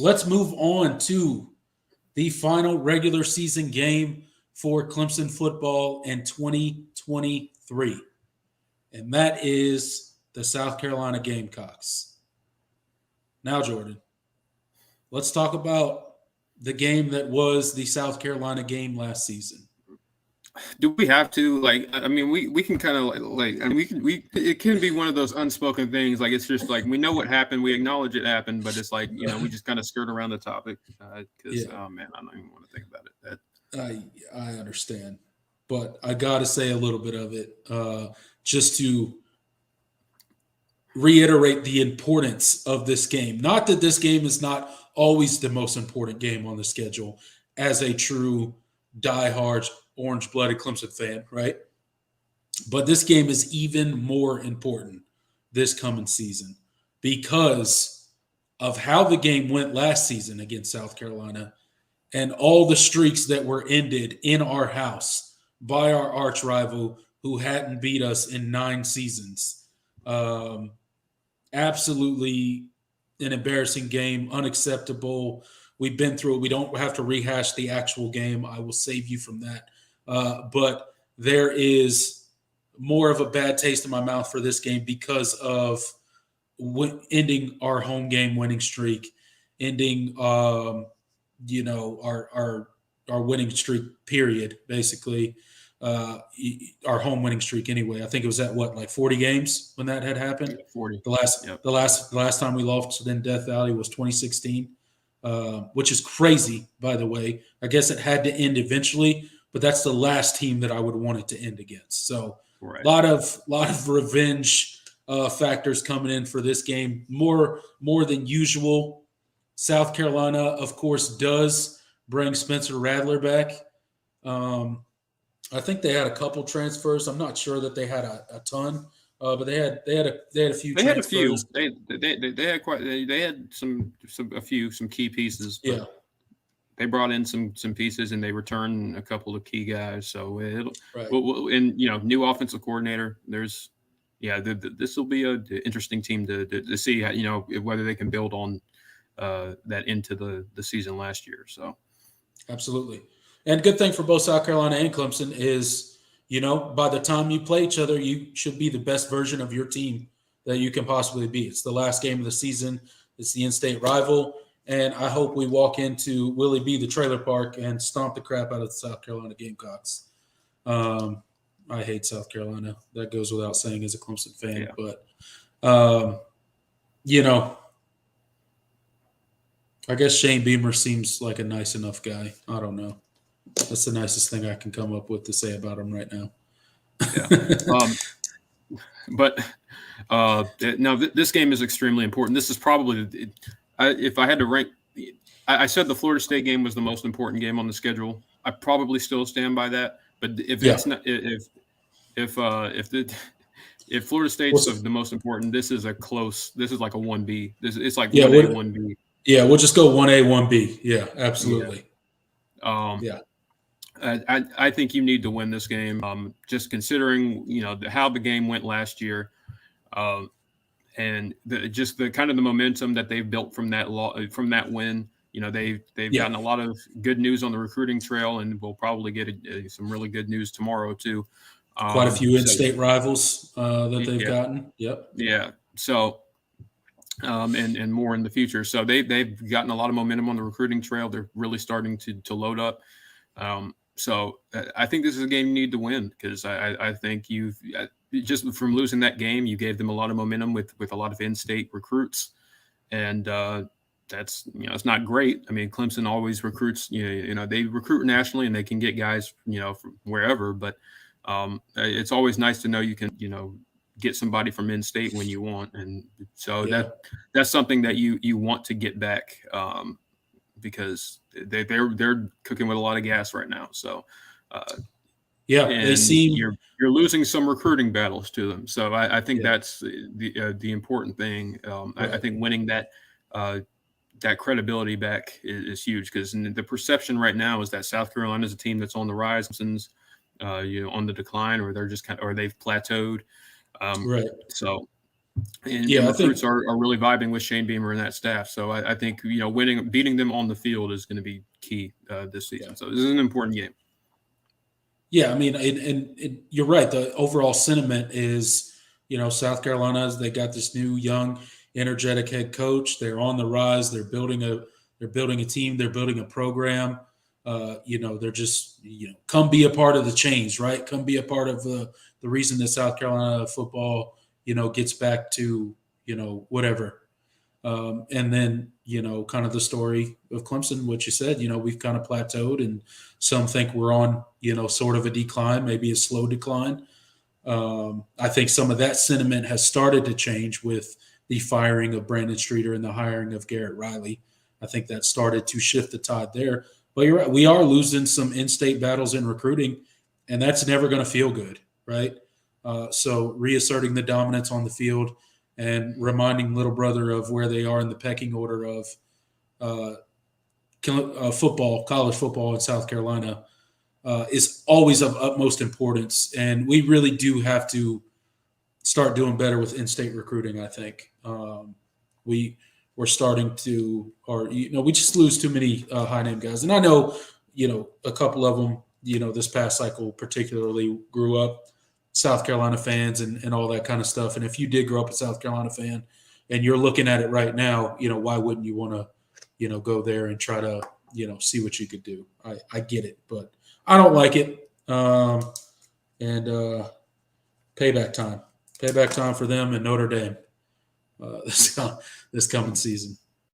let's move on to the final regular season game for Clemson football in 2023. And that is the South Carolina Gamecocks. Now, Jordan, let's talk about the game that was the South Carolina game last season. Do we have to, like, I mean, we can kind of like, and it can be one of those unspoken things. Like, it's just like, we know what happened. We acknowledge it happened, but it's like, we just kind of skirt around the topic because, oh man, I don't even want to think about it. I understand, but I got to say a little bit of it just to reiterate the importance of this game. Not that this game is not always the most important game on the schedule as a true diehard orange-blooded Clemson fan, right? But this game is even more important this coming season because of how the game went last season against South Carolina and all the streaks that were ended in our house by our arch rival who hadn't beat us in 9 seasons. Absolutely an embarrassing game, unacceptable. We've been through it. We don't have to rehash the actual game. I will save you from that. But there is more of a bad taste in my mouth for this game because of ending our home game winning streak, ending our winning streak period, basically. Our home winning streak anyway. I think it was at like 40 games when that had happened. 40. The last time we lost in Death Valley was 2016, which is crazy, by the way. I guess it had to end eventually, but that's the last team that I would want it to end against. So right. a lot of revenge factors coming in for this game, more than usual. South Carolina, of course, does bring Spencer Rattler back. I think they had a couple transfers. I'm not sure that they had a ton, but they had a few. They transfers. Had a few. They had they had some key pieces. Yeah. They brought in some pieces and they returned a couple of key guys. So right. And new offensive coordinator. This will be an interesting team to see how, whether they can build on that into the season last year. So absolutely. And good thing for both South Carolina and Clemson is, by the time you play each other, you should be the best version of your team that you can possibly be. It's the last game of the season. It's the in-state rival. And I hope we walk into Willie B, the trailer park, and stomp the crap out of the South Carolina Gamecocks. I hate South Carolina. That goes without saying as a Clemson fan. Yeah. But, I guess Shane Beamer seems like a nice enough guy. I don't know. That's the nicest thing I can come up with to say about him right now. Yeah. But now this game is extremely important. This is probably, if I had to rank, I said the Florida State game was the most important game on the schedule. I probably still stand by that. But it's not, if Florida State's the most important, this is like a 1B. It's like 1A, 1B. Yeah, we'll just go 1A, 1B. Yeah, absolutely. Yeah. I think you need to win this game. Just considering how the game went last year, and the kind of the momentum that they've built from that win. They've gotten a lot of good news on the recruiting trail, and we'll probably get some really good news tomorrow too. Quite a few in-state rivals that they've gotten. Yep. Yeah. So. And more in the future. So they've gotten a lot of momentum on the recruiting trail. They're really starting to load up. So I think this is a game you need to win because I think you've just from losing that game, you gave them a lot of momentum with a lot of in-state recruits, and that's it's not great. I mean, Clemson always recruits. They recruit nationally and they can get guys from wherever, but it's always nice to know you can get somebody from in-state when you want, and so that's something that you want to get back because they're cooking with a lot of gas right now. So they seem you're losing some recruiting battles to them. So I think that's the important thing. I think winning that credibility back is huge because the perception right now is that South Carolina is a team that's on the rise, on the decline, or they're just or they've plateaued. Right. So And, Yeah, I think recruits are really vibing with Shane Beamer and that staff. So I think, beating them on the field is going to be key this yeah. season. So this is an important game. Yeah, I mean, and you're right. The overall sentiment is, South Carolina's they got this new, young, energetic head coach. They're on the rise. They're building a team. They're building a program. They're just come be a part of the change, right? Come be a part of the reason that South Carolina football gets back to whatever. And then, kind of the story of Clemson, what you said, we've kind of plateaued, and some think we're on, sort of a decline, maybe a slow decline. I think some of that sentiment has started to change with the firing of Brandon Streeter and the hiring of Garrett Riley. I think that started to shift the tide there. But you're right, we are losing some in-state battles in recruiting, and that's never going to feel good, right? So reasserting the dominance on the field and reminding little brother of where they are in the pecking order of uh, football, college football in South Carolina, is always of utmost importance. And we really do have to start doing better with in-state recruiting. I think we're starting to, or we just lose too many high-name guys. And I know, a couple of them, this past cycle particularly grew up South Carolina fans and all that kind of stuff. And if you did grow up a South Carolina fan and you're looking at it right now, why wouldn't you want to, go there and try to, see what you could do? I get it, but I don't like it. And payback time for them and Notre Dame this coming season.